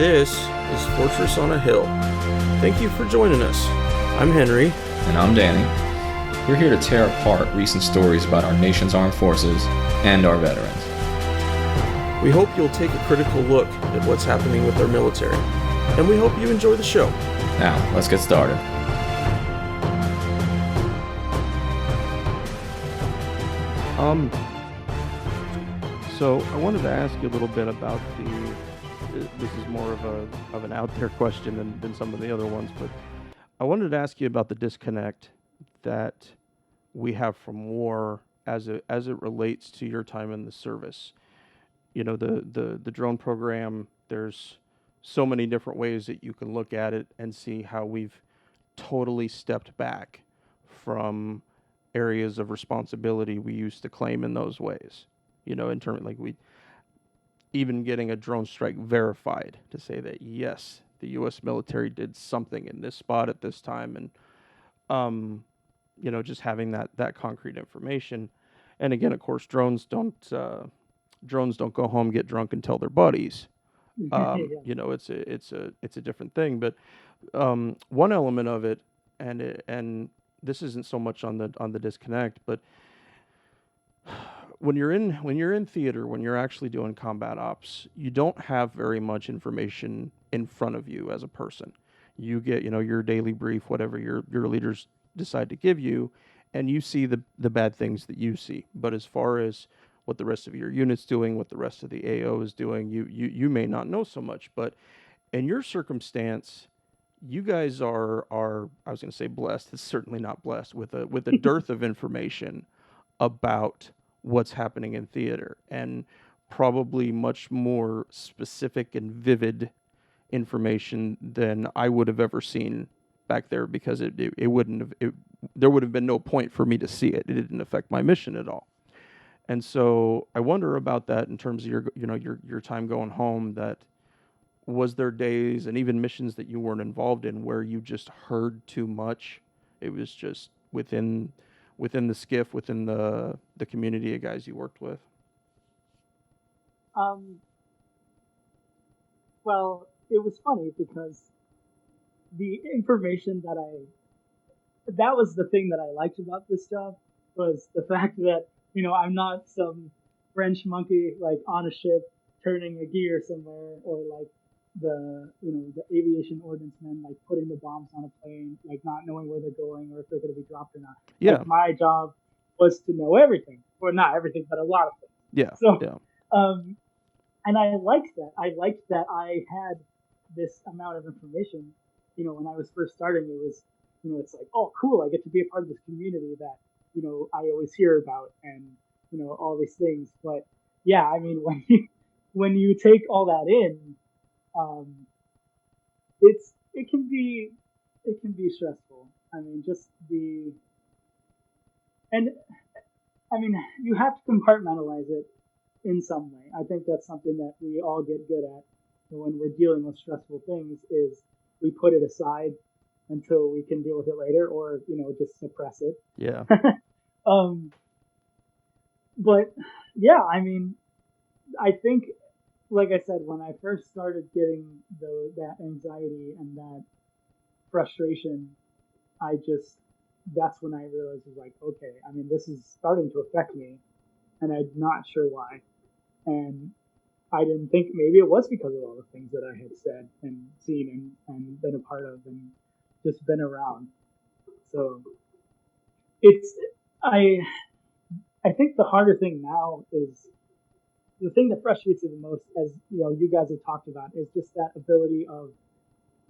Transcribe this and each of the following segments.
This is Fortress on a Hill. Thank you for joining us. I'm Henry. And I'm Danny. We're here to tear apart recent stories about our nation's armed forces and our veterans. We hope you'll take a critical look at what's happening with our military, and we hope you enjoy the show. Now, let's get started. So I wanted to ask you a little bit about this is more of an out there question than some of the other ones, but I wanted to ask you about the disconnect that we have from war as it relates to your time in the service. You know, the drone program, there's so many different ways that you can look at it and see how we've totally stepped back from areas of responsibility we used to claim in those ways. You know, in terms like even getting a drone strike verified to say that yes, the U.S. military did something in this spot at this time, and you know, just having that concrete information. And again, of course, drones don't go home, get drunk, and tell their buddies. You know, it's a different thing. But one element of it, and this isn't so much on the disconnect, but when you're in theater, when you're actually doing combat ops, you don't have very much information in front of you as a person. You get, you know, your daily brief, whatever your leaders decide to give you, and you see the bad things that you see. But as far as what the rest of your unit's doing, what the rest of the AO is doing, you may not know so much. But in your circumstance, you guys are I was going to say blessed. It's certainly not blessed with a dearth of information about what's happening in theater, and probably much more specific and vivid information than I would have ever seen back there, because it wouldn't have there would have been no point for me to see it. It didn't affect my mission at all. And so I wonder about that in terms of your time going home. That was there days and even missions that you weren't involved in where you just heard too much? It was just within the skiff, within the community of guys you worked with? Well, it was funny because the information that was the thing that I liked about this job, was the fact that, you know, I'm not some French monkey, like on a ship turning a gear somewhere, or like the aviation ordnance men, like putting the bombs on a plane, like not knowing where they're going or if they're going to be dropped or not. Yeah. Like, my job was to know everything, or not everything, but a lot of things. Yeah. So, yeah. And I liked that. I liked that I had this amount of information. You know, when I was first starting, it was, you know, it's like, oh, cool, I get to be a part of this community that, you know, I always hear about, and, you know, all these things. But yeah, I mean, when you take all that in, it can be stressful. I mean, I mean, you have to compartmentalize it in some way. I think that's something that we all get good at when we're dealing with stressful things, is we put it aside until we can deal with it later, or, you know, just suppress it. Yeah. But yeah, I mean, I think, like I said, when I first started getting that anxiety and that frustration, that's when I realized, was like, okay, I mean, this is starting to affect me, and I'm not sure why. And I didn't think, maybe it was because of all the things that I had said and seen and been a part of and just been around. So I think the harder thing now is, the thing that frustrates me the most, as you know, you guys have talked about, is just that ability of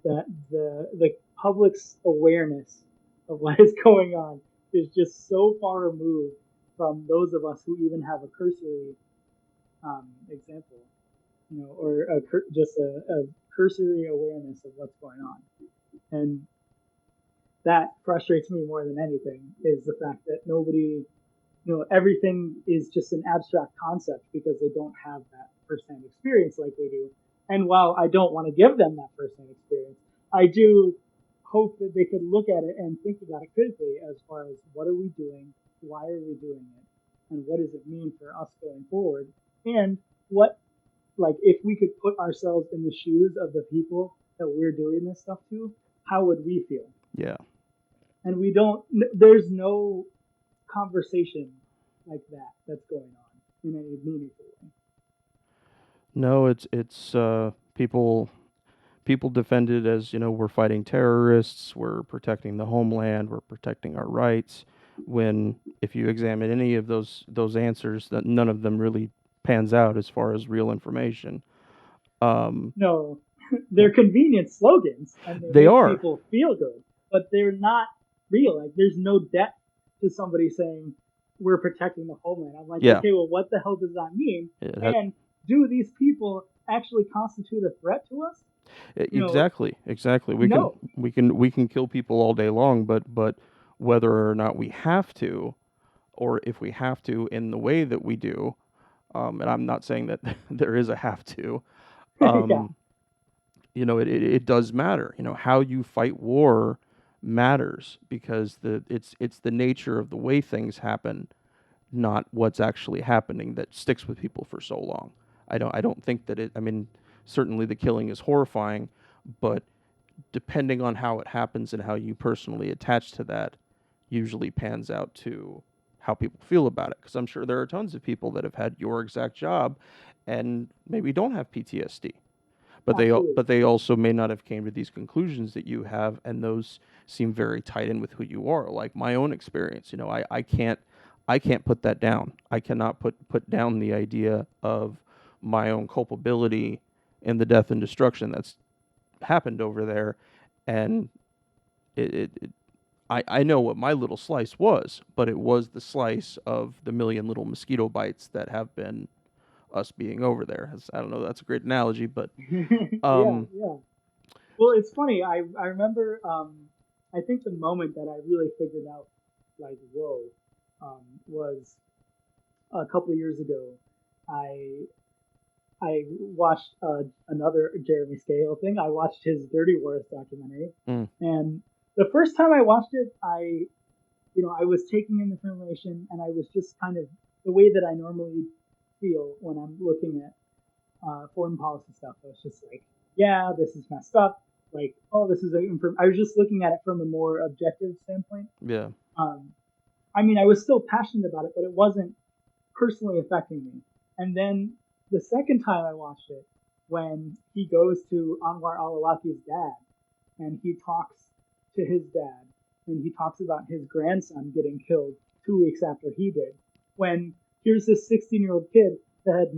the public's awareness of what is going on is just so far removed from those of us who even have a cursory example, you know, or just a cursory awareness of what's going on. And that frustrates me more than anything, is the fact that nobody, you know, everything is just an abstract concept because they don't have that firsthand experience like we do. And while I don't want to give them that firsthand experience, I do hope that they could look at it and think about it critically, as far as what are we doing, why are we doing it, and what does it mean for us going forward, and what like if we could put ourselves in the shoes of the people that we're doing this stuff to, how would we feel? Yeah. And we don't. There's no conversation like that that's going on in any meaningful way. No, it's people defend it as, we're fighting terrorists, we're protecting the homeland, we're protecting our rights. When if you examine any of those answers, that none of them really pans out as far as real information. No, they're convenient slogans and They make are. people feel good, but they're not real. Like there's no depth to somebody saying we're protecting the homeland. I'm like, Yeah. okay, well, what the hell does that mean? Yeah, And do these people actually constitute a threat to us? exactly. No. We can kill people all day long, but whether or not we have to, or if we have to in the way that we do, and I'm not saying that there is a have to, Yeah. it does matter. How you fight war matters, because it's the nature of the way things happen, not what's actually happening, that sticks with people for so long. I don't think that I mean, certainly the killing is horrifying, but depending on how it happens and how you personally attach to that, usually pans out to how people feel about it. Because I'm sure there are tons of people that have had your exact job and maybe don't have PTSD, but they also may not have came to these conclusions that you have, and those seem very tied in with who you are. Like my own experience, I can't put that down. I cannot put down the idea of my own culpability in the death and destruction that's happened over there. And I know what my little slice was, but it was the slice of the million little mosquito bites that have been us being over there. I don't know, that's a great analogy, but Yeah. Well, it's funny. I remember. I think the moment that I really figured out, like, whoa, was a couple of years ago. I I watched another Jeremy Scale thing. I watched his Dirty Wars documentary, and the first time I watched it, I was taking in information, and I was just kind of the way that I normally feel when I'm looking at foreign policy stuff. I was just like, yeah, this is messed up. Like, oh, this is I was just looking at it from a more objective standpoint. Yeah. I mean, I was still passionate about it, but it wasn't personally affecting me. And then the second time I watched it, when he goes to Anwar al-Awlaki's dad, and he talks to his dad, and he talks about his grandson getting killed 2 weeks after he did. When here's this 16-year-old kid that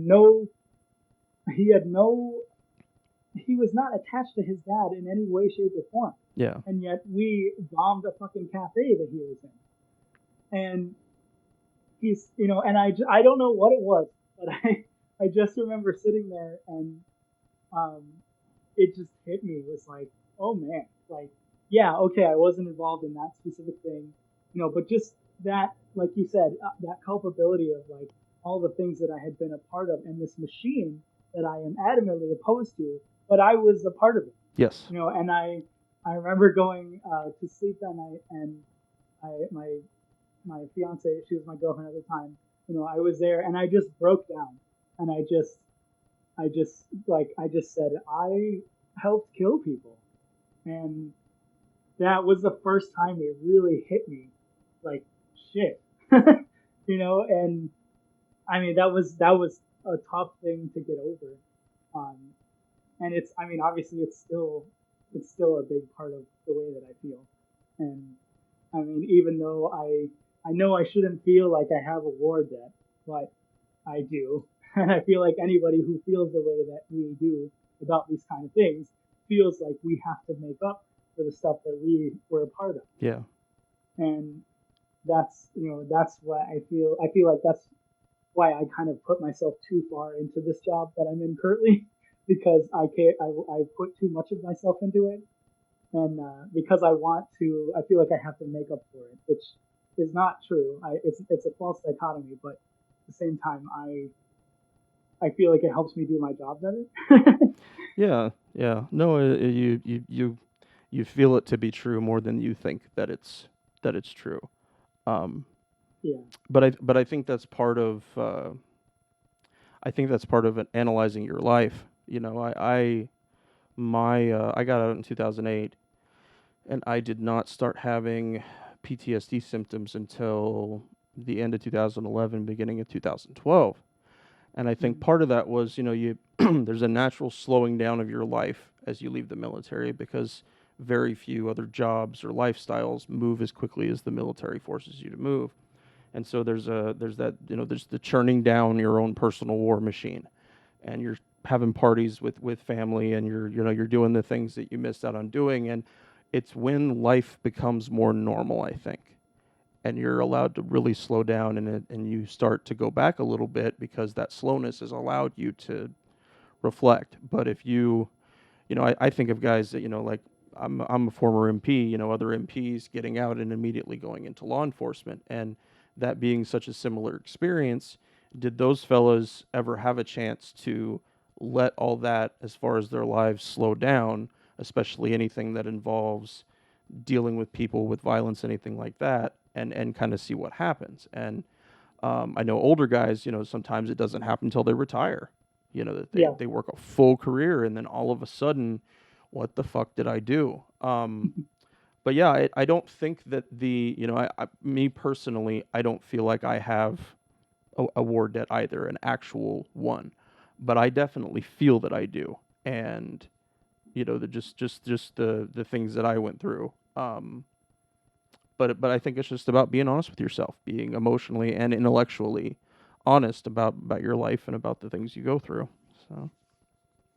he was not attached to his dad in any way, shape, or form. Yeah. And yet we bombed a fucking cafe that he was in. And he's, and I don't know what it was, but I just remember sitting there, and it just hit me. It was like, oh man, like, yeah, okay, I wasn't involved in that specific thing, but just that, like you said, that culpability of like all the things that I had been a part of, and this machine that I am adamantly opposed to, but I was a part of it. Yes. And I remember going to sleep that night, and my fiance, she was my girlfriend at the time, I was there, and I just broke down, and I just said, I helped kill people. And that was the first time it really hit me, like, shit. And I mean, that was a tough thing to get over. And obviously it's still a big part of the way that I feel. And I mean, even though I know I shouldn't feel like I have a war debt, but I do. And I feel like anybody who feels the way that we do about these kind of things feels like we have to make up for the stuff that we were a part of. Yeah. And that's why I feel like that's why I kind of put myself too far into this job that I'm in currently, because I put too much of myself into it, and because I feel like I have to make up for it, which is not true. It's a false dichotomy, but at the same time, I feel like it helps me do my job better. Yeah. No, you feel it to be true more than you think that it's true. Yeah. But I think that's part of. I think that's part of it, analyzing your life. You know, I got out in 2008, and I did not start having PTSD symptoms until the end of 2011, beginning of 2012. And I think part of that was, you know, you there's a natural slowing down of your life as you leave the military, because very few other jobs or lifestyles move as quickly as the military forces you to move. And so there's that, you know, there's the churning down your own personal war machine, and you're having parties with family, and you're doing the things that you missed out on doing. And it's when life becomes more normal, I think, and you're allowed to really slow down, and you start to go back a little bit, because that slowness has allowed you to reflect. But if I think of guys that, like, I'm a former MP, other MPs getting out and immediately going into law enforcement, and that being such a similar experience. Did those fellas ever have a chance to let all that, as far as their lives, slow down, especially anything that involves dealing with people with violence, anything like that, and kind of see what happens? And I know older guys, sometimes it doesn't happen until they retire. That Yeah. they work a full career, and then all of a sudden, what the fuck did I do? But yeah, I don't think that me personally, I don't feel like I have a war debt either, an actual one, but I definitely feel that I do. And just the things that I went through. But I think it's just about being honest with yourself, being emotionally and intellectually honest about your life and about the things you go through. So.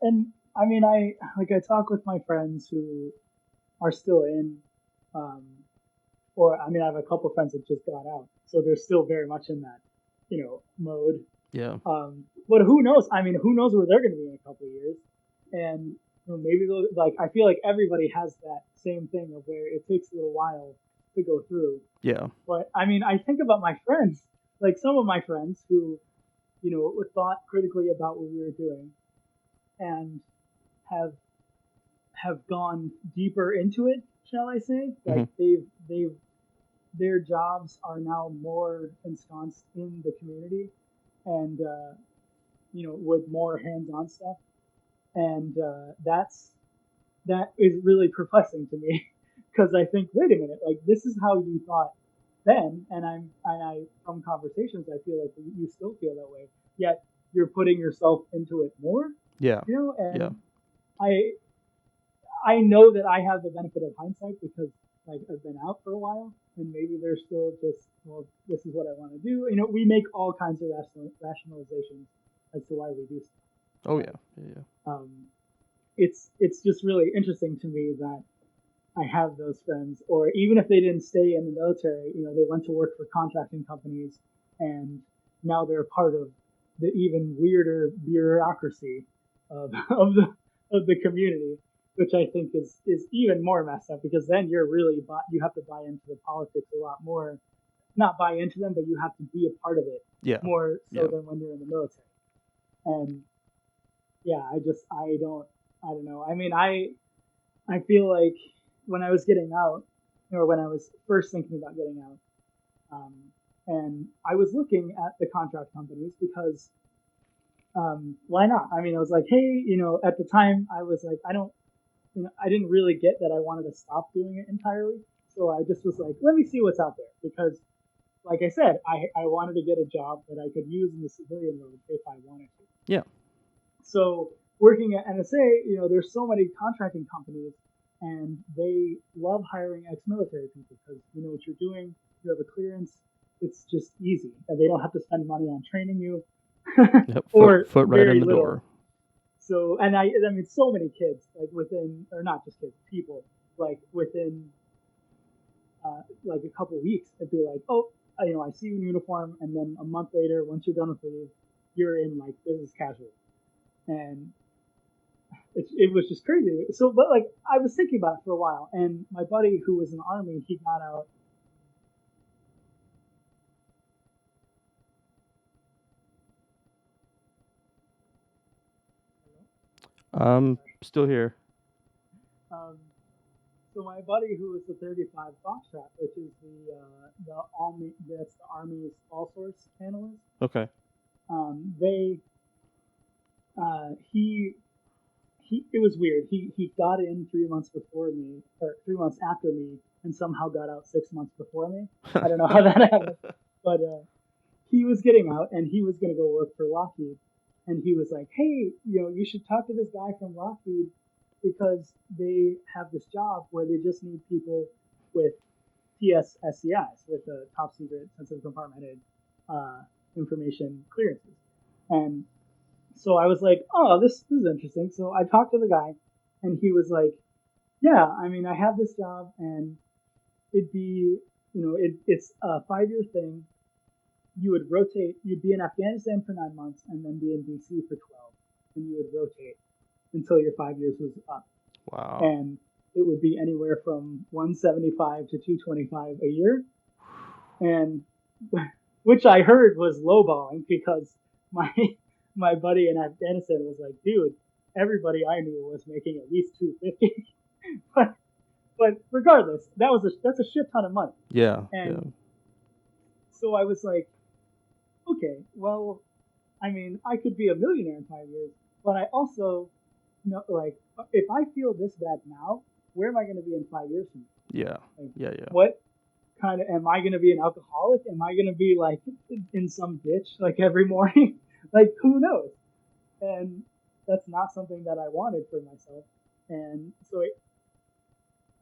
And I mean, I talk with my friends who are still in, um, or I mean, I have a couple friends that just got out, so they're still very much in that, mode. Yeah. But who knows? I mean, who knows where they're going to be in a couple of years? And maybe like I feel like everybody has that same thing of where it takes a little while to go through. Yeah. But I mean, I think about my friends, like some of my friends who, thought critically about what we were doing and have gone deeper into it, shall I say? Like they've their jobs are now more ensconced in the community, and with more hands-on stuff, and that is really perplexing to me because I think, wait a minute, like this is how you thought then, and I from conversations I feel like you still feel that way, yet you're putting yourself into it more. Yeah. And yeah. I know that I have the benefit of hindsight because like I've been out for a while, and maybe they're still just, well, this is what I want to do. We make all kinds of rationalizations as to why we do stuff. Oh yeah. Yeah. It's just really interesting to me that I have those friends, or even if they didn't stay in the military, they went to work for contracting companies, and now they're part of the even weirder bureaucracy of of the community, which I think is even more messed up, because then you have to buy into the politics a lot more. Not buy into them, but you have to be a part of it more so than when you're in the military. And yeah, I don't know. I mean, I feel like when I was getting out, or when I was first thinking about getting out, and I was looking at the contract companies because why not? I mean, I was like, hey, at the time I was like, I didn't really get that I wanted to stop doing it entirely. So I just was like, let me see what's out there, because like I said, I wanted to get a job that I could use in the civilian world if I wanted to. Yeah. So working at NSA, there's so many contracting companies, and they love hiring ex-military people because you know what you're doing, you have a clearance, it's just easy, and they don't have to spend money on training you. Yep, foot right in the little. door. So, and I mean, so many kids, like within, or not just kids, people, like within, like a couple of weeks, it'd be like, oh, I see you in uniform, and then a month later, once you're done with leave, you're in like business casual, and it was just crazy. So, but like, I was thinking about it for a while, and my buddy who was in the army, he got out. Still here. So my buddy who was the 35 Foxtrot, which is that's the Army's all source analyst. Okay. They he it was weird. He got in 3 months before me, or 3 months after me, and somehow got out 6 months before me. I don't know how that happened, but he was getting out and he was going to go work for Lockheed, and he was like, "Hey, you should talk to this guy from Lockheed because they have this job where they just need people with TSSCIs, with the top secret sensitive compartmented information clearances." And so I was like, "Oh, this is interesting." So I talked to the guy, and he was like, "Yeah, I mean, I have this job, and it'd be, it's a 5 year thing. You would rotate. You'd be in Afghanistan for 9 months, and then be in DC for 12, and you would rotate until your 5 years was up. Wow. And it would be anywhere from 175 to 225 a year, and which I heard was lowballing because my buddy in Afghanistan was like, "Dude, everybody I knew was making at least 250." but regardless, that's a shit ton of money. Yeah. And so I was like, okay, well, I mean, I could be a millionaire in 5 years, but I also like, if I feel this bad now, where am I going to be in 5 years from now? Yeah. Like, Yeah. What kind of, am I going to be an alcoholic? Am I going to be like in some ditch like every morning? Like, who knows? And that's not something that I wanted for myself. And so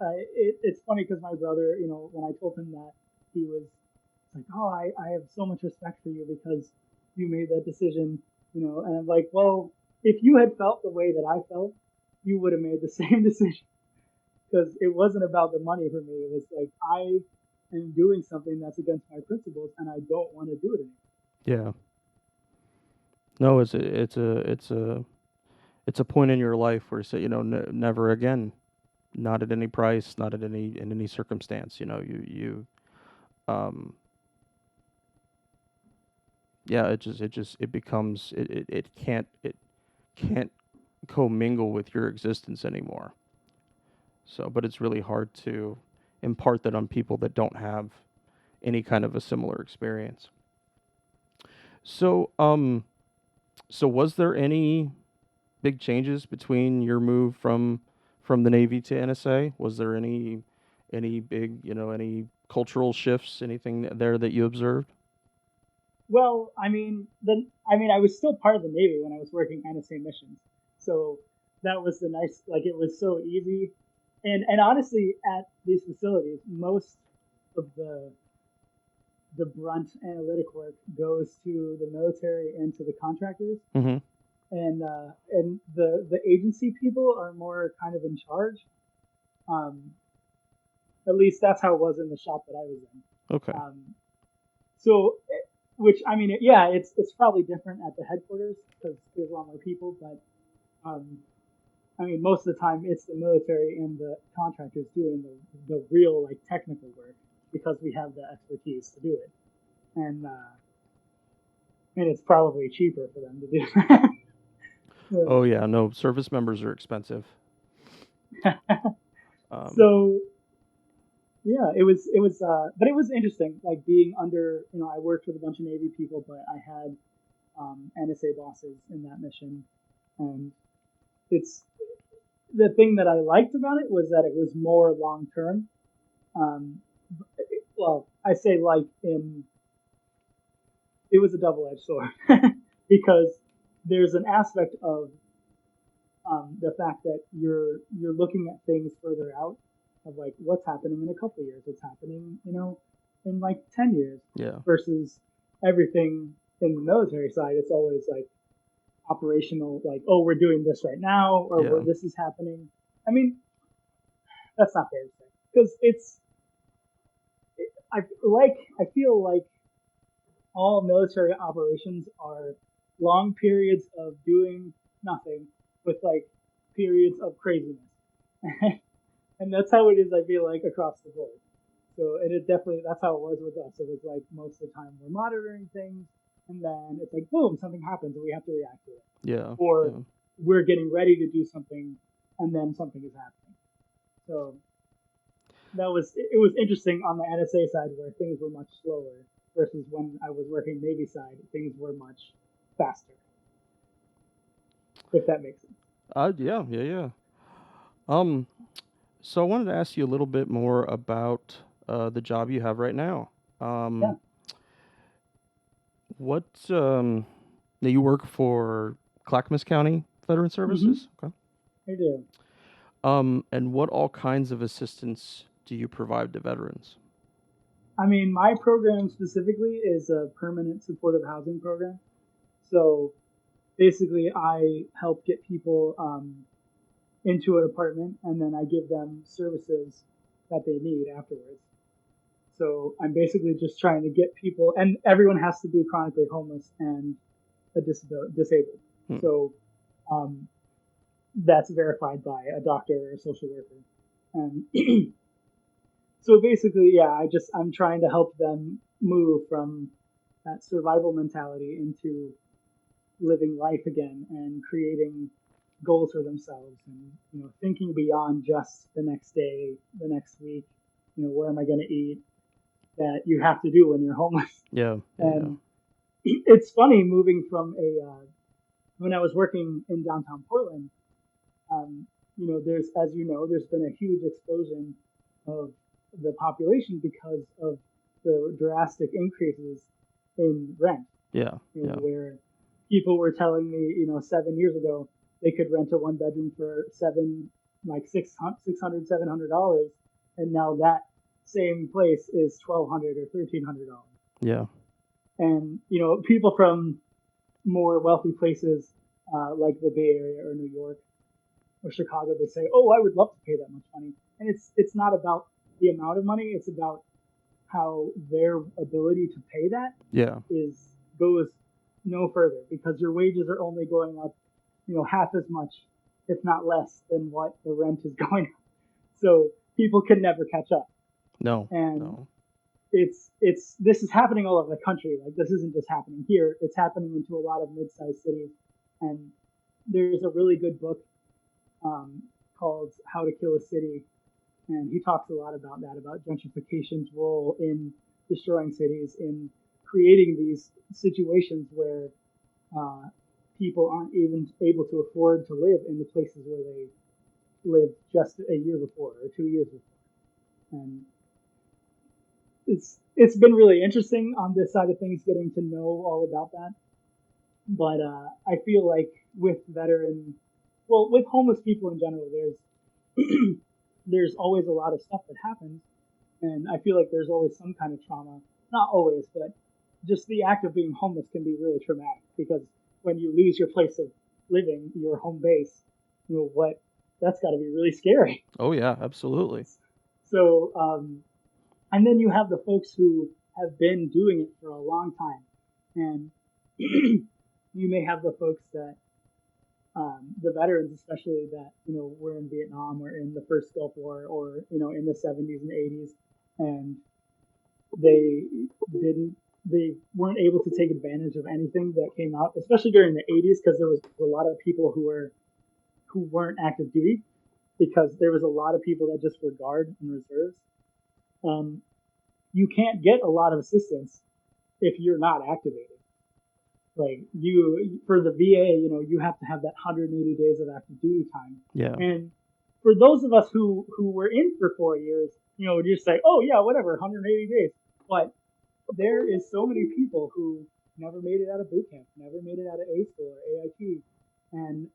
it's funny because my brother, when I told him that, he was like, "Oh, I have so much respect for you because you made that decision," and I'm like, "Well, if you had felt the way that I felt, you would have made the same decision, because it wasn't about the money for me. It was like, I am doing something that's against my principles, and I don't want to do it anymore." Yeah. No, it's a point in your life where you say, never again, not at any price, not at any circumstance. Um, yeah, it becomes it can't commingle with your existence anymore. So, but it's really hard to impart that on people that don't have any kind of a similar experience. So, so was there any big changes between your move from the Navy to NSA? Was there any big, any cultural shifts, anything there that you observed? Well, I was still part of the Navy when I was working NSA missions, so that was the nice. Like, it was so easy, and honestly, at these facilities, most of the brunt analytic work goes to the military and to the contractors, Mm-hmm. and the agency people are more kind of in charge. Um, at least that's how it was in the shop that I was in. Okay. So, which, yeah, it's probably different at the headquarters because there's a lot more people, but um, most of the time it's the military and the contractors doing the real, like, technical work, because we have the expertise to do it, and it's probably cheaper for them to do that. Oh yeah, no, service members are expensive. So yeah, but it was interesting, like, being under, I worked with a bunch of Navy people, but I had NSA bosses in that mission, and it's the thing that I liked about it was that it was more long term. Um, well, I say, like, it was a double-edged sword because there's an aspect of the fact that you're looking at things further out, of like, what's happening in a couple of years, what's happening, in like 10 years, yeah. versus everything in the military side. It's always like operational, like, oh, we're doing this right now, or Yeah. this is happening. That's not fair to say, because I feel like all military operations are long periods of doing nothing with, like, periods of craziness. And that's how it is, I feel like, across the board. So, and it definitely, that's how it was with us. It was like, most of the time we're monitoring things, and then it's like, boom, something happens and we have to react to it. Yeah. Or yeah. we're getting ready to do something, and then something is happening. So it was interesting on the NSA side, where things were much slower, versus when I was working Navy side, things were much faster. if that makes sense. Yeah. Um, so I wanted to ask you a little bit more about the job you have right now. Yeah, Um, what now you work for Clackamas County Veteran hmm Services? Okay. I do. And what all kinds of assistance do you provide to veterans? I mean, my program specifically is a permanent supportive housing program. So basically, I help get people into an apartment, and then I give them services that they need afterwards. So I'm basically just trying to get people, and everyone has to be chronically homeless and disabled. Hmm. So um, that's verified by a doctor or a social worker. And so basically, yeah, I'm trying to help them move from that survival mentality into living life again and creating goals for themselves, and thinking beyond just the next day, the next week. Where am I going to eat? That you have to do when you're homeless. Yeah. And it's funny moving from a when I was working in downtown Portland. There's, as you know, there's been a huge explosion of the population because of the drastic increases in rent. Yeah. Yeah. Where people were telling me, 7 years ago, they could rent a one bedroom for like $600, $700, and now that same place is $1,200 or $1,300. Yeah. And people from more wealthy places like the Bay Area or New York or Chicago, they say, "Oh, I would love to pay that much money." And it's not about the amount of money; it's about how their ability to pay that Yeah. goes no further, because your wages are only going up, half as much, if not less, than what the rent is going up. So people can never catch up. No. And No. it's this is happening all over the country. Like, this isn't just happening here; it's happening into a lot of mid-sized cities. And there's a really good book um, called How to Kill a City, and he talks a lot about that, about gentrification's role in destroying cities, in creating these situations where uh, people aren't even able to afford to live in the places where they lived just a year before or 2 years before. And it's been really interesting on this side of things, getting to know all about that. But I feel like with homeless people in general, there's always a lot of stuff that happens, and I feel like there's always some kind of trauma. Not always, but just the act of being homeless can be really traumatic, because when you lose your place of living, your home base, what that's got to be really scary. Oh yeah, absolutely. So, and then you have the folks who have been doing it for a long time, and you may have the folks that the veterans, especially, that were in Vietnam or in the first Gulf War, or in the 70s and 80s, and they they weren't able to take advantage of anything that came out, especially during the 80s, because there was a lot of people who weren't active duty, because there was a lot of people that just were guard and reserves. You can't get a lot of assistance if you're not activated. Like, for the VA, you have to have that 180 days of active duty time. Yeah. And for those of us who were in for 4 years, just say, "Oh yeah, whatever, 180 days." But there is so many people who never made it out of boot camp, never made it out of A school or AIT, and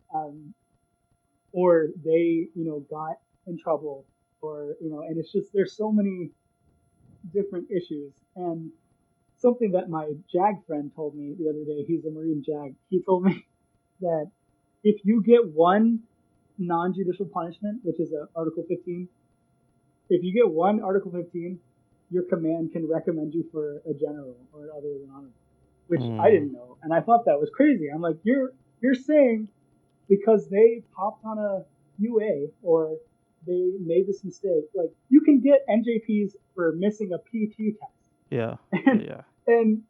or they got in trouble, or and it's just, there's so many different issues. And something that my JAG friend told me the other day, he's a Marine JAG, he told me that if you get one non-judicial punishment, which is a Article 15, if you get one Article 15, your command can recommend you for a general or other than honor, which I didn't know, and I thought that was crazy. I'm like, you're saying because they popped on a UA or they made this mistake, like, you can get NJPs for missing a PT test. Yeah. And, Yeah. and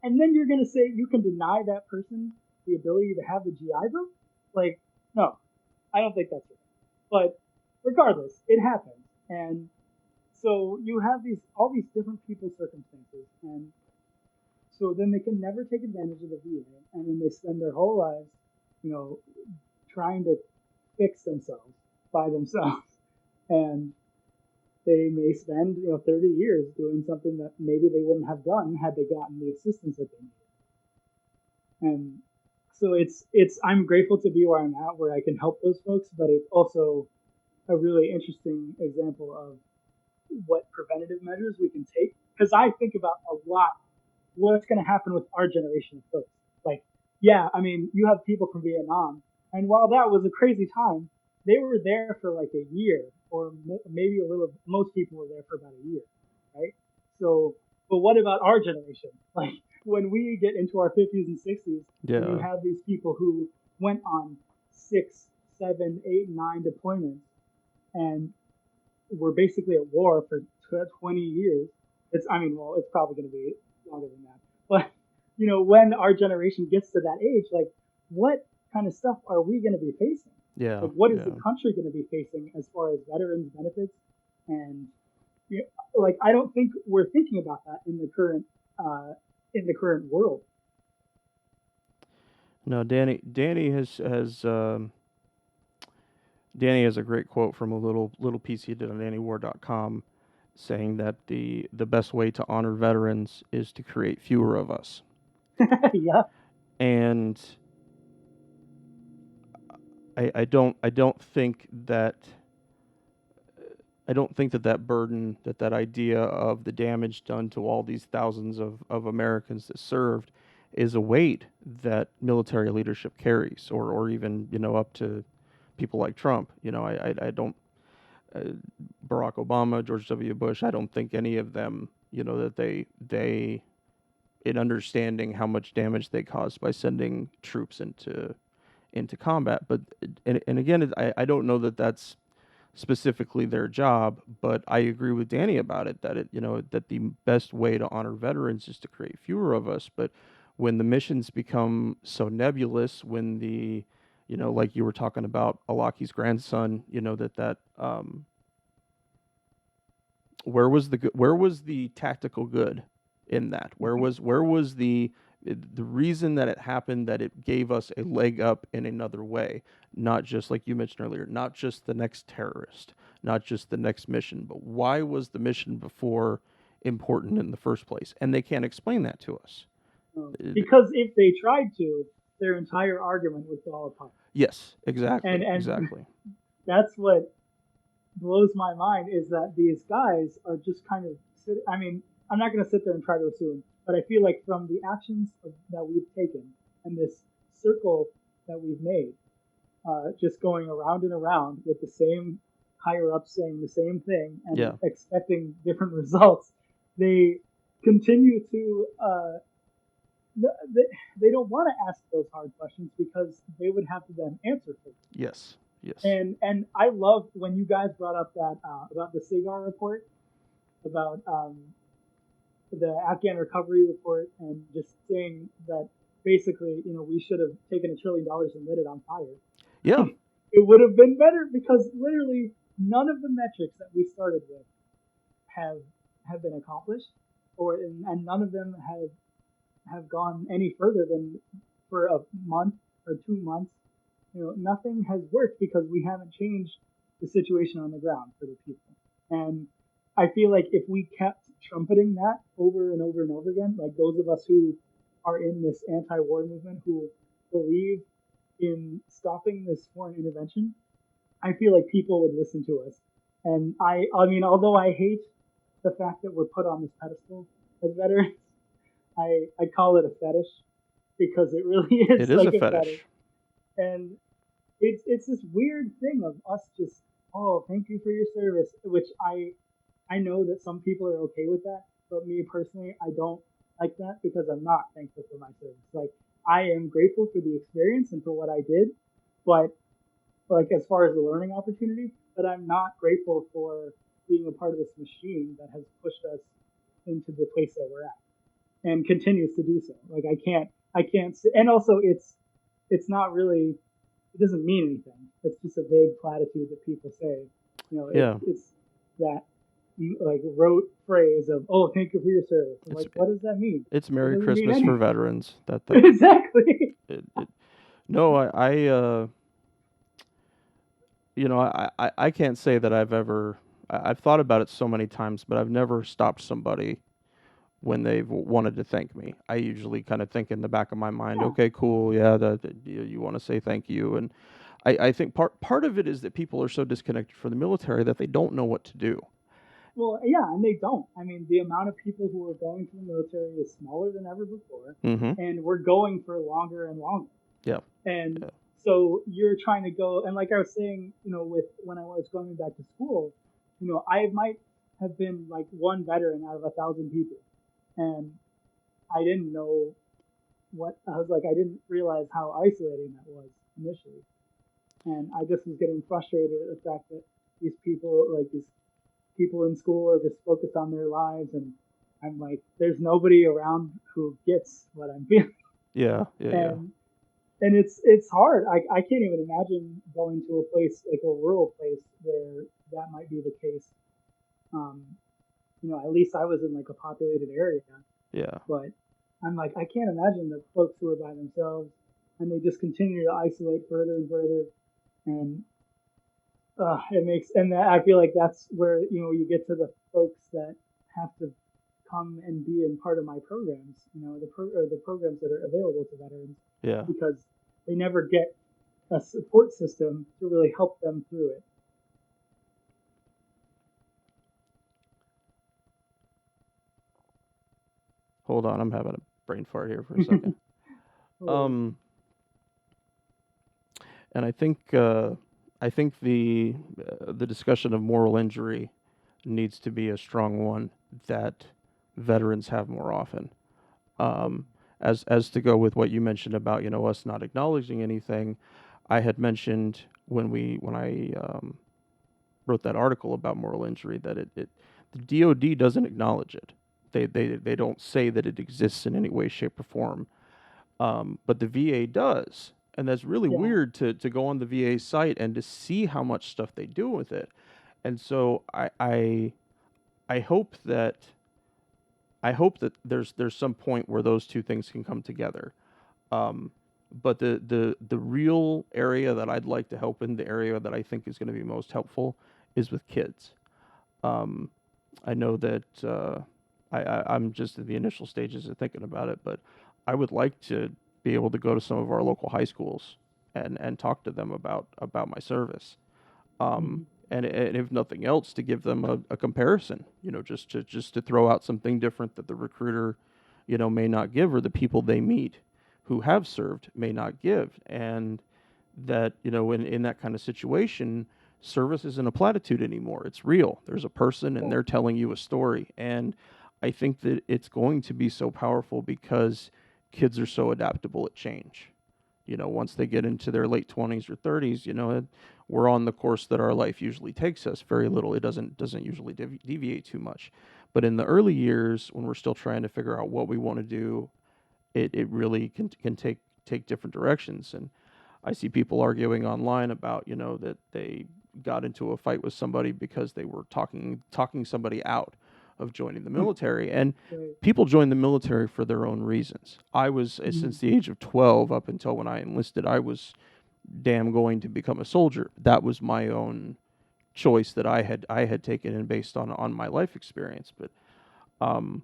then you're going to say you can deny that person the ability to have the GI Bill? Like, no, I don't think that's right. But regardless, it happens. And so you have all these different people's circumstances, and so then they can never take advantage of the VA, and then they spend their whole lives, trying to fix themselves by themselves, and they may spend 30 years doing something that maybe they wouldn't have done had they gotten the assistance that they needed. And so it's I'm grateful to be where I'm at, where I can help those folks, but it's also a really interesting example of what preventative measures we can take. Because I think about a lot what's going to happen with our generation of folks. Like, yeah, I mean, you have people from Vietnam, and while that was a crazy time, they were there for like a year, or maybe a little. Most people were there for about a year, right? So, but what about our generation? Like, when we get into our 50s and 60s, Yeah. and you have these people who went on 6, 7, 8, 9 deployments, and were basically at war for 20 years. It's probably going to be longer than that. But, when our generation gets to that age, like, what kind of stuff are we going to be facing? Yeah. Like, what is the country going to be facing as far as veterans benefits? And, like, I don't think we're thinking about that in the current world. No, Danny has Danny has a great quote from a little piece he did on DannyWar.com, saying that the best way to honor veterans is to create fewer of us. Yeah. And I don't think that that burden, that idea of the damage done to all these thousands of Americans that served is a weight that military leadership carries, or even up to people like Trump. I don't Barack Obama, George W. Bush, I don't think any of them, that they in understanding how much damage they caused by sending troops into combat. But and again, I don't know that that's specifically their job, but I agree with Danny about it, that that the best way to honor veterans is to create fewer of us. But when the missions become so nebulous, when the like you were talking about Alaki's grandson, where was the tactical good in that? Where was the reason that it happened, that it gave us a leg up in another way, not just like you mentioned earlier, not just the next terrorist, not just the next mission, but why was the mission before important in the first place? And they can't explain that to us. Because if they tried to, their entire argument would fall apart. Yes, exactly. And exactly. That's what blows my mind, is that these guys are just kind of I'm not going to sit there and try to assume, but I feel like from the actions that we've taken and this circle that we've made, just going around and around with the same higher ups saying the same thing and expecting different results, they continue to they don't want to ask those hard questions because they would have to then answer for them. Yes. And I love when you guys brought up that about the SIGAR report, about the Afghan recovery report, and just saying that basically, we should have taken $1 trillion and lit it on fire. Yeah. It would have been better, because literally none of the metrics that we started with have been accomplished, and none of them have gone any further than for a month or 2 months. Nothing has worked because we haven't changed the situation on the ground for the people. And I feel like if we kept trumpeting that over and over and over again, like those of us who are in this anti-war movement, who believe in stopping this foreign intervention, I feel like people would listen to us. And I mean, although I hate the fact that we're put on this pedestal as veterans, I call it a fetish, because it really is. It is like a fetish. And it's this weird thing of us just, oh, thank you for your service, which I know that some people are okay with that, but me personally, I don't like that, because I'm not thankful for my service. Like, I am grateful for the experience and for what I did, but like as far as the learning opportunity, but I'm not grateful for being a part of this machine that has pushed us into the place that we're at and continues to do so. Like I can't, and also it's not really, it doesn't mean anything. It's just a vague platitude that people say. It's that like rote phrase of, oh, thank you for your service. Like, what does that mean? It's Merry Christmas for veterans. That exactly. No, I can't say that I've thought about it so many times, but I've never stopped somebody when they've wanted to thank me. I usually kind of think in the back of my mind, Yeah. okay, cool, yeah, you want to say thank you, and I think part of it is that people are so disconnected from the military that they don't know what to do. Well, yeah, and they don't. I mean, the amount of people who are going to the military is smaller than ever before, Mm-hmm. and we're going for longer and longer. Yeah. And Yeah. so you're trying to go, and like I was saying, with when I was going back to school, I might have been like one veteran out of 1,000 people, and I didn't know what I was like. I didn't realize how isolating that was initially, and I just was getting frustrated at the fact that these people in school are just focused on their lives, and I'm like, there's nobody around who gets what I'm feeling. Yeah. Yeah. Yeah. And it's hard. I can't even imagine going to a place like a rural place where that might be the case. Um, at least I was in like a populated area, Yeah. but I'm like, I can't imagine the folks who are by themselves and they just continue to isolate further and further. And I feel like that's where, you get to the folks that have to come and be in part of my programs, the programs that are available to veterans, Yeah. because they never get a support system to really help them through it. Hold on, I'm having a brain fart here for a second. Oh, And I think the discussion of moral injury needs to be a strong one that veterans have more often. Um, as to go with what you mentioned about us not acknowledging anything, I had mentioned when I wrote that article about moral injury that the DoD doesn't acknowledge it. They don't say that it exists in any way, shape, or form. But the VA does, and that's really yeah, weird to go on the VA site and to see how much stuff they do with it. And so I hope that there's some point where those two things can come together. Um, but the real area that I'd like to help in, the area that I think is going to be most helpful, is with kids. Um, I know that I'm just in the initial stages of thinking about it, but I would like to be able to go to some of our local high schools and talk to them about my service. mm-hmm. And if nothing else, to give them a comparison, just to throw out something different that the recruiter, may not give, or the people they meet who have served may not give. And that, in that kind of situation, service isn't a platitude anymore. It's real. There's a person and Yeah, they're telling you a story. And I think that it's going to be so powerful because kids are so adaptable at change. Once they get into their late 20s or 30s, we're on the course that our life usually takes us. Very little. It doesn't usually deviate too much. But in the early years, when we're still trying to figure out what we want to do, it really can take different directions. And I see people arguing online about, that they got into a fight with somebody because they were talking somebody out of joining the military. And right. people join the military for their own reasons. I was, Mm-hmm. since the age of 12 up until when I enlisted, I was damn going to become a soldier. That was my own choice that I had taken and based on my life experience. Um,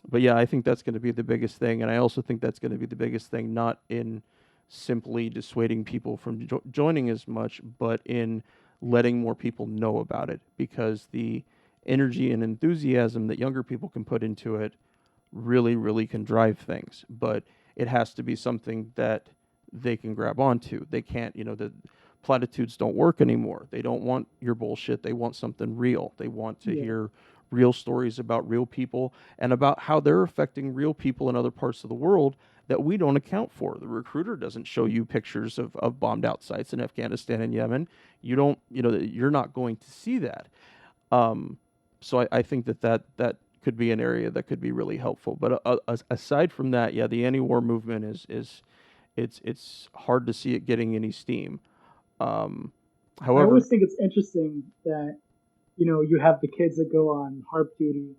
but yeah, I think that's going to be the biggest thing, and I also think that's going to be the biggest thing, not in simply dissuading people from joining as much, but in letting more people know about it, because the energy and enthusiasm that younger people can put into it really, really can drive things. But it has to be something that they can grab onto. They can't, the platitudes don't work anymore. They don't want your bullshit. They want something real. They want to Yeah, hear real stories about real people and about how they're affecting real people in other parts of the world that we don't account for. The recruiter doesn't show you pictures of bombed out sites in Afghanistan and Yemen. You don't, you're not going to see that. Um, so I think that could be an area that could be really helpful. But aside from that, yeah, the anti-war movement is it's hard to see it getting any steam. Um, I however, always think it's interesting that you have the kids that go on harp duty,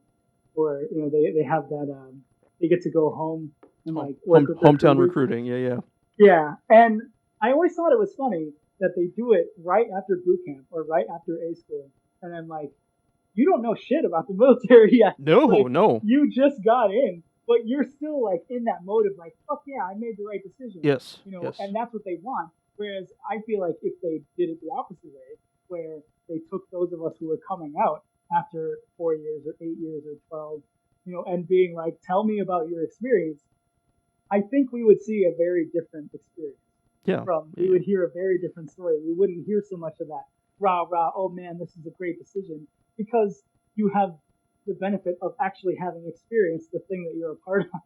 or they have that they get to go home and like work with hometown recruiters. recruiting, yeah, yeah, Yeah, and I always thought it was funny that they do it right after boot camp or right after A school, and I'm like, you don't know shit about the military yet. No, Like, no. you just got in, but you're still like in that mode of like, fuck yeah, I made the right decision. Yes, You know, yes. and that's what they want. Whereas I feel like if they did it the opposite way, where they took those of us who were coming out after 4 years or 8 years or 12, you know, and being like, tell me about your experience, I think we would see a very different experience. Yeah. We would hear a very different story. We wouldn't hear so much of that rah rah. Oh man, this is a great decision, because you have the benefit of actually having experienced the thing that you're a part of.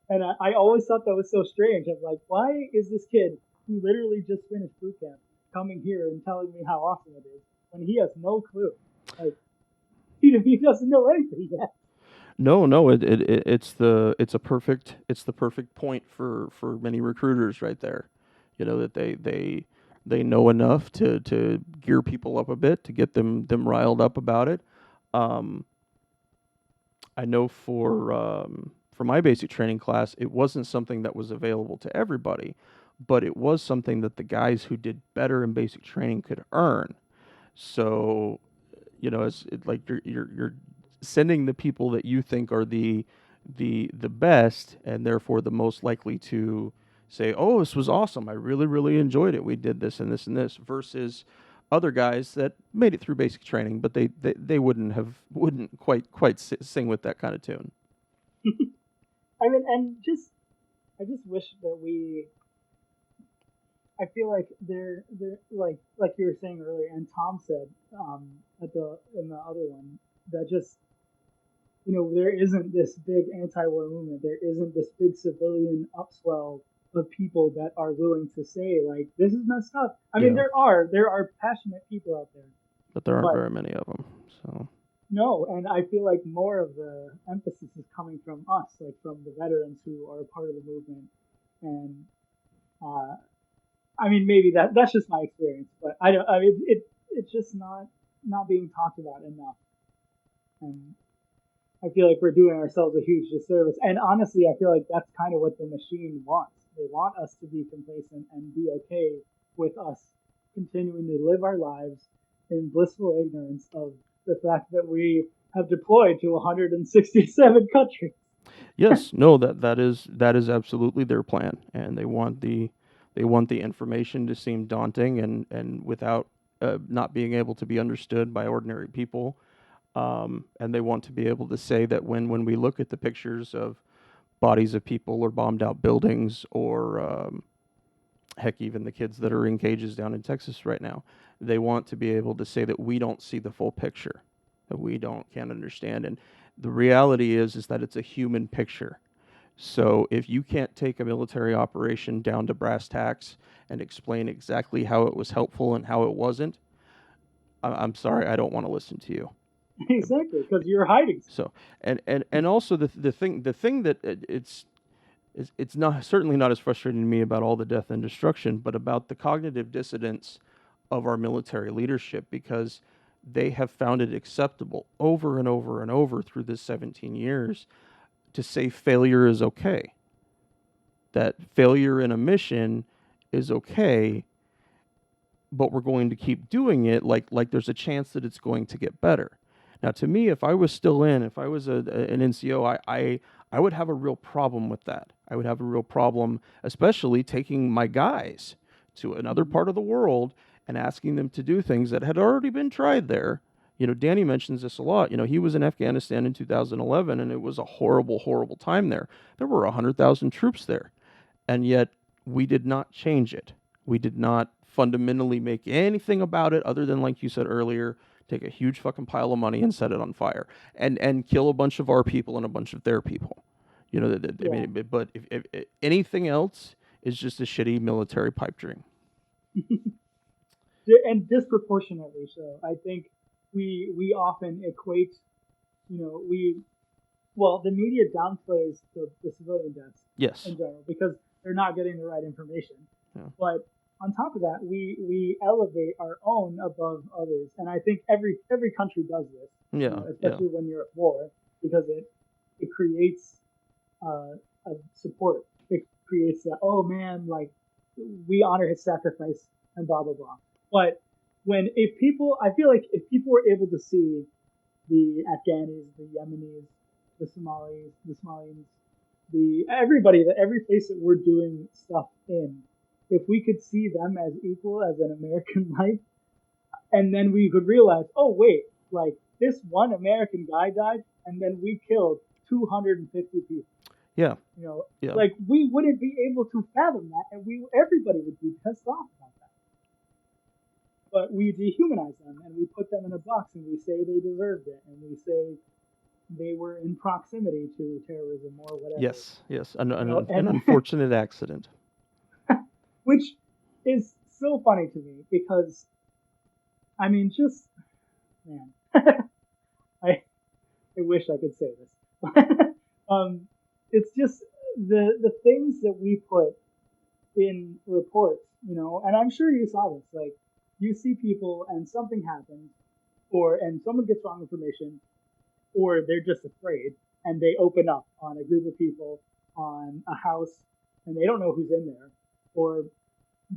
And I always thought that was so strange. I'm like, why is this kid who literally just finished boot camp coming here and telling me how awesome it is when he has no clue? Like, he doesn't know anything yet. No, it's the perfect point for many recruiters right there. You know, that they know enough to gear people up a bit, to get them riled up about it. Um, I know for my basic training class, it wasn't something that was available to everybody, but it was something that the guys who did better in basic training could earn. So, you know, like you're sending the people that you think are the best, and therefore the most likely to say, "Oh, this was awesome. I really enjoyed it. We did this and this and this," versus other guys that made it through basic training, but they wouldn't quite sing with that kind of tune. I mean, and I just wish that I feel like they're like you were saying earlier, and Tom said in the other one, that just, you know, there isn't this big anti-war movement. There isn't this big civilian upswell of people that are willing to say like, this is messed up. I mean, Yeah, there are passionate people out there, but there aren't but very many of them. So no, and I feel like more of the emphasis is coming from us, like from the veterans who are a part of the movement. And uh, I mean, maybe that's just my experience, but I don't. I mean, it's just not being talked about enough, and I feel like we're doing ourselves a huge disservice. And honestly, I feel like that's kind of what the machine wants. They want us to be complacent and be okay with us continuing to live our lives in blissful ignorance of the fact that we have deployed to 167 countries. yes, no, that is absolutely their plan, and they want the information to seem daunting, and without not being able to be understood by ordinary people. And they want to be able to say that when we look at the pictures of bodies of people or bombed out buildings, or heck, even the kids that are in cages down in Texas right now, they want to be able to say that we don't see the full picture, that we can't understand. And the reality is that it's a human picture. So if you can't take a military operation down to brass tacks and explain exactly how it was helpful and how it wasn't, I'm sorry, I don't want to listen to you. Exactly, because you're hiding. So, and also the thing that it's not, certainly not as frustrating to me about all the death and destruction, but about the cognitive dissonance of our military leadership, because they have found it acceptable over and over and over through this 17 years to say failure is okay. That failure in a mission is okay, but we're going to keep doing it like there's a chance that it's going to get better. Now, to me, if I was still if I was an NCO, I would have a real problem with that. I would have a real problem, especially taking my guys to another part of the world and asking them to do things that had already been tried there. You know, Danny mentions this a lot. You know, he was in Afghanistan in 2011, and it was a horrible time there. There were 100,000 troops there, and yet we did not change it. We did not fundamentally make anything about it other than, like you said earlier, take a huge fucking pile of money and set it on fire, and kill a bunch of our people and a bunch of their people. You know, I mean, but if anything else is just a shitty military pipe dream. And disproportionately so. I think we often equate, you know, the media downplays the civilian deaths Yes. in general because they're not getting the right information. Yeah. But on top of that, we elevate our own above others, and I think every country does this. Yeah. You know, especially when you're at war, because it creates a support. It creates that, oh man, like we honor his sacrifice and blah blah blah. But I feel like if people were able to see the Afghanis, the Yemenis, the Somalians, every place that we're doing stuff in, if we could see them as equal as an American life, and then we could realize, oh wait, like this one American guy died, and then we killed 250 people. Yeah. Like we wouldn't be able to fathom that, and everybody would be pissed off about that. But we dehumanize them, and we put them in a box, and we say they deserved it, and we say they were in proximity to terrorism or whatever. Yes, an unfortunate accident. Which is so funny to me because, I mean, just, man, I wish I could say this. It's just the things that we put in reports, and I'm sure you saw this, like, you see people and something happens, and someone gets wrong information, or they're just afraid, and they open up on a group of people, on a house, and they don't know who's in there, or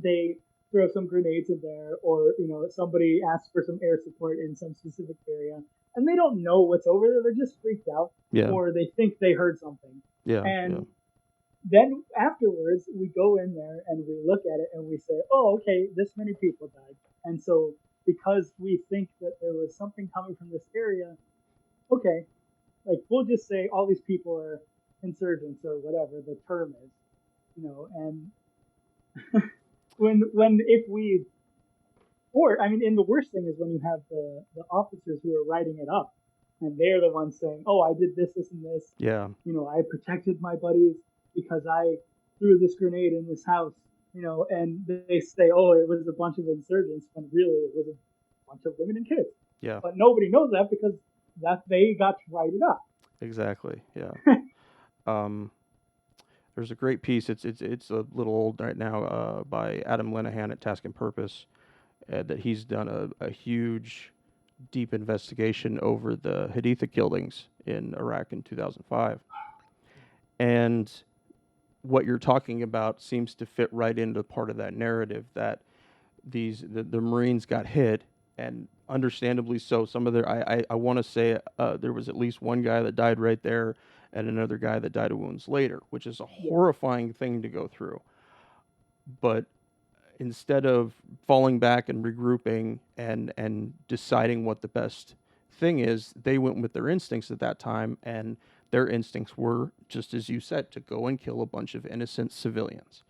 they throw some grenades in there, or somebody asks for some air support in some specific area, and they don't know what's over there. They're just freaked out, or they think they heard something. Then afterwards, we go in there and we look at it and we say, oh, okay, this many people died. And so because we think that there was something coming from this area, okay, like we'll just say all these people are insurgents or whatever the term is, and and the worst thing is when you have the officers who are writing it up, and they're the ones saying, oh, I did this, and this. Yeah. I protected my buddies because I threw this grenade in this house, and they say, oh, it was a bunch of insurgents, when really it was a bunch of women and kids. Yeah. But nobody knows that because they got to write it up. Exactly. Yeah. There's a great piece. It's a little old right now by Adam Linehan at Task and Purpose that he's done a huge, deep investigation over the Haditha killings in Iraq in 2005. And what you're talking about seems to fit right into part of that narrative that the Marines got hit, and understandably so. Some of their I want to say there was at least one guy that died right there, and another guy that died of wounds later, which is a horrifying thing to go through. But instead of falling back and regrouping and deciding what the best thing is, they went with their instincts at that time, and their instincts were, just as you said, to go and kill a bunch of innocent civilians.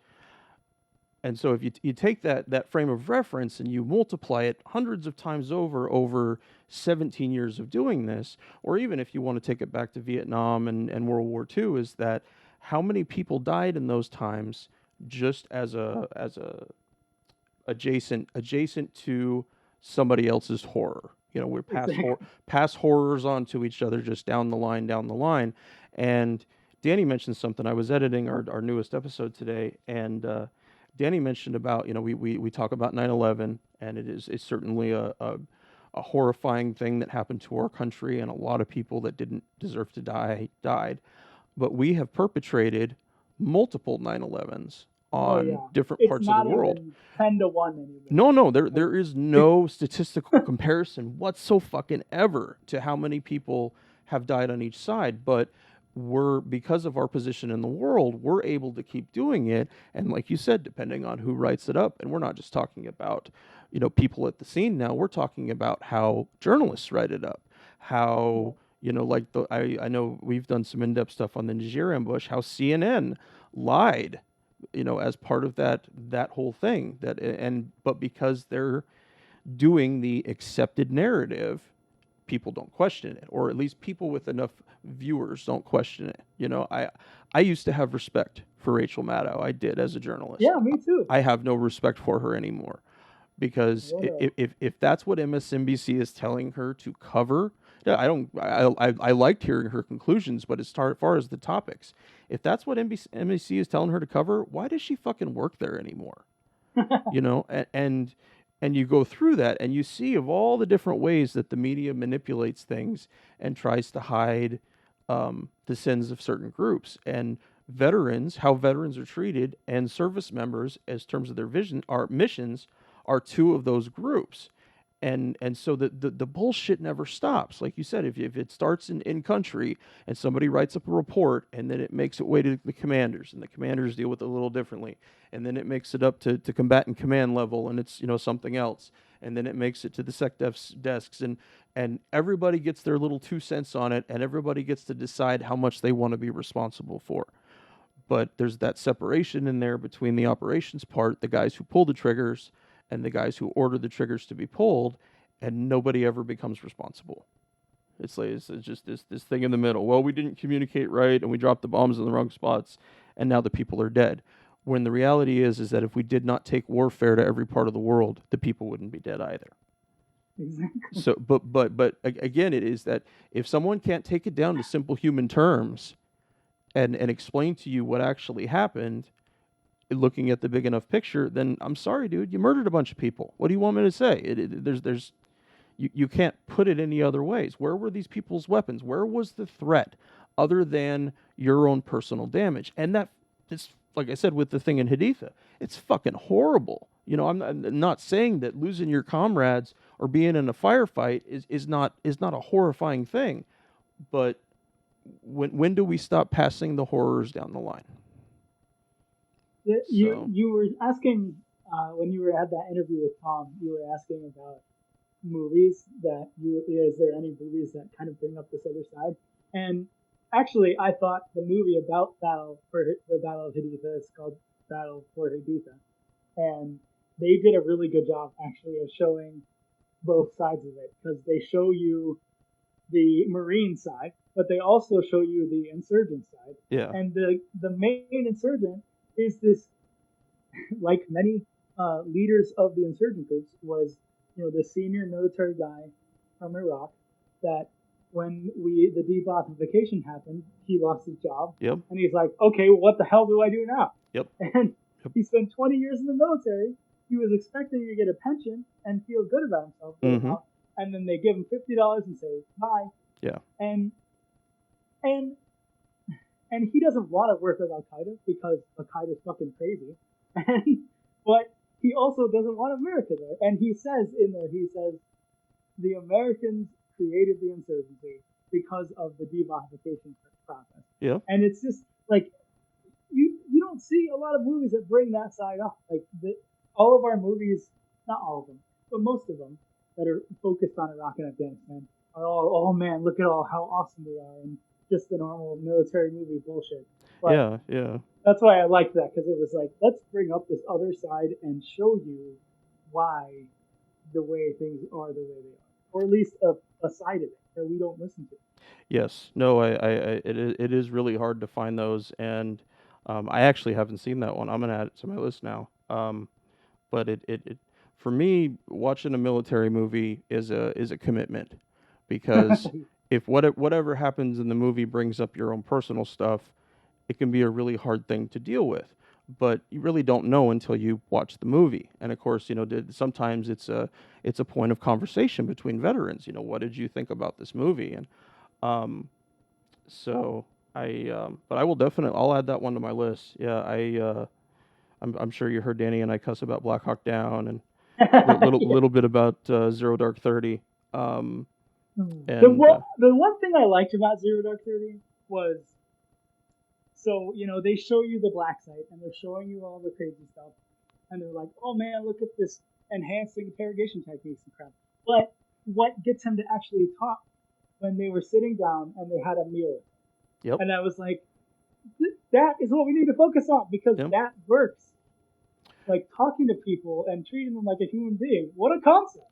And so if you take that frame of reference and you multiply it hundreds of times over 17 years of doing this, or even if you want to take it back to Vietnam and World War II, is that how many people died in those times just as a adjacent to somebody else's horror. We're pass horrors onto each other, just down the line. And Danny mentioned something. I was editing our newest episode today, and Danny mentioned about, we talk about 9/11, and it's certainly a horrifying thing that happened to our country, and a lot of people that didn't deserve to die died. But we have perpetrated multiple 9/11s on different parts of the world. It's not even 10 to 1 anymore. No, there is no statistical comparison whatsoever to how many people have died on each side. But because of our position in the world, we're able to keep doing it. And like you said, depending on who writes it up, and we're not just talking about, people at the scene now, we're talking about how journalists write it up, how, I know we've done some in-depth stuff on the Niger ambush, how CNN lied, as part of that whole thing, but because they're doing the accepted narrative, people don't question it, or at least people with enough viewers don't question it. I used to have respect for Rachel Maddow. I did, as a journalist. Yeah, me too. I have no respect for her anymore, because if that's what MSNBC is telling her to cover, I liked hearing her conclusions, but as far as the topics, if that's what NBC is telling her to cover, why does she fucking work there anymore? And you go through that and you see of all the different ways that the media manipulates things and tries to hide the sins of certain groups, and how veterans are treated, and service members, as terms of their missions, are two of those groups. And so the bullshit never stops. Like you said, if it starts in country and somebody writes up a report and then it makes its way to the commanders and the commanders deal with it a little differently, and then it makes it up to combatant command level and it's something else, and then it makes it to the desks, and everybody gets their little 2 cents on it, and everybody gets to decide how much they want to be responsible for. But there's that separation in there between the operations part, the guys who pull the triggers, and the guys who order the triggers to be pulled, and nobody ever becomes responsible. It's like it's just this thing in the middle. Well, we didn't communicate right, and we dropped the bombs in the wrong spots, and now the people are dead. When the reality is that if we did not take warfare to every part of the world, the people wouldn't be dead either. Exactly. So, but again, it is that if someone can't take it down to simple human terms, and explain to you what actually happened, looking at the big enough picture, then I'm sorry, dude, you murdered a bunch of people. What do you want me to say? You can't put it any other ways. Where were these people's weapons? Where was the threat other than your own personal damage? And that is, like I said, with the thing in Haditha, it's fucking horrible. I'm not saying that losing your comrades or being in a firefight is not a horrifying thing, but when do we stop passing the horrors down the line? You were asking when you were at that interview with Tom, you were asking about movies is there any movies that kind of bring up this other side? And actually, I thought the movie about the Battle of Haditha is called Battle for Haditha, and they did a really good job actually of showing both sides of it, because they show you the Marine side, but they also show you the insurgent side. Yeah. And the main insurgent is this, like many leaders of the insurgent groups, was the senior military guy from Iraq that when the debothification happened, he lost his job. Yep. And he's like, okay, what the hell do I do now? Yep. And he spent 20 years in the military. He was expecting to get a pension and feel good about himself. Mm-hmm. And then they give him $50 and say bye. Yeah. And he doesn't want to work with Al Qaeda because Al Qaeda is fucking crazy. But he also doesn't want America there. And he says in there, the Americans created the insurgency because of the debothification process. Yeah. And it's just like you don't see a lot of movies that bring that side up. Like all of our movies, not all of them, but most of them that are focused on Iraq and Afghanistan are all, oh man, look at how awesome we are, and just the normal military movie bullshit. But yeah. That's why I liked that, because it was like, let's bring up this other side and show you why the way things are the way they are, or at least a side of it that we don't listen to. Yes. No. It is really hard to find those, and I actually haven't seen that one. I'm gonna add it to my list now. But it for me, watching a military movie is a commitment, because if whatever happens in the movie brings up your own personal stuff, it can be a really hard thing to deal with. But you really don't know until you watch the movie. And of course, sometimes it's a point of conversation between veterans. What did you think about this movie? And but I will definitely, I'll add that one to my list. Yeah, I'm sure you heard Danny and I cuss about Black Hawk Down and little bit about Zero Dark 30. The one thing I liked about Zero Dark 30 was, so they show you the black site and they're showing you all the crazy stuff, and they're like, oh man, look at this enhanced interrogation techniques and crap. But what gets him to actually talk when they were sitting down and they had a meal? Yep. And I was like, that is what we need to focus on, because that works. Like talking to people and treating them like a human being. What a concept.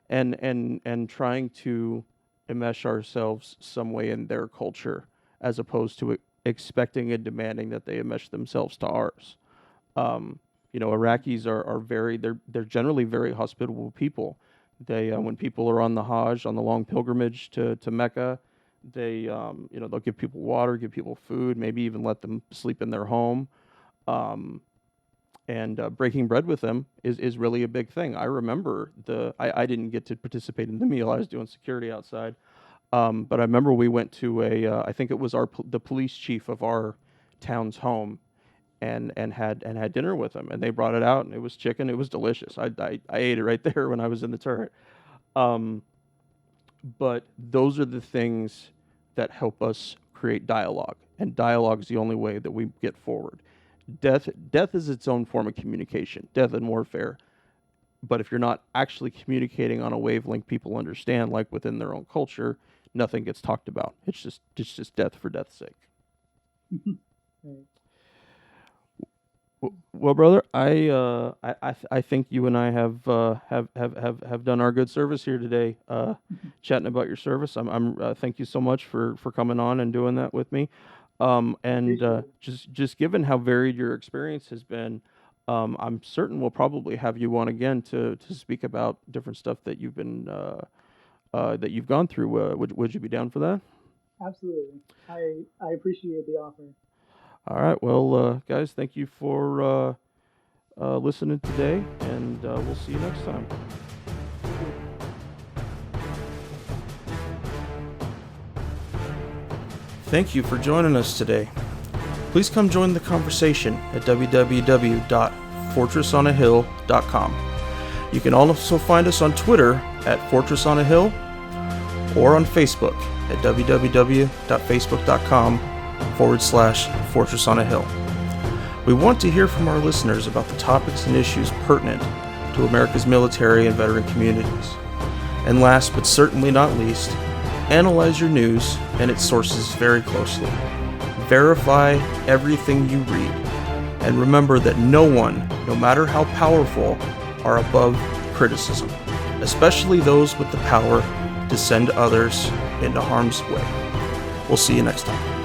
And trying to enmesh ourselves some way in their culture, as opposed to expecting and demanding that they enmesh themselves to ours. Iraqis are they're generally very hospitable people. They when people are on the Hajj, on the long pilgrimage to Mecca, they they'll give people water, give people food, maybe even let them sleep in their home. And breaking bread with them is really a big thing. I remember I didn't get to participate in the meal. I was doing security outside. But I remember we went to I think it was the police chief of our town's home, and had dinner with them, and they brought it out, and it was chicken. It was delicious. I ate it right there when I was in the turret. But those are the things that help us create dialogue, and dialogue is the only way that we get forward. Death is its own form of communication, death and warfare. But if you're not actually communicating on a wavelength people understand, like within their own culture, nothing gets talked about. It's just death for death's sake. Right. Well, brother, I think you and I have done our good service here today, chatting about your service. I'm thank you so much for coming on and doing that with me. Just given how varied your experience has been, I'm certain we'll probably have you on again to speak about different stuff that you've been that you've gone through. Would you be down for that? Absolutely. I appreciate the offer. All right. Well, guys, thank you for listening today, and we'll see you next time. Thank you for joining us today. Please come join the conversation at www.fortressonahill.com. You can also find us on Twitter at Fortress on a Hill, or on Facebook at www.facebook.com/Fortress on a Hill. We want to hear from our listeners about the topics and issues pertinent to America's military and veteran communities. And last but certainly not least, analyze your news and its sources very closely. Verify everything you read. And remember that no one, no matter how powerful, are above criticism, especially those with the power to send others into harm's way. We'll see you next time.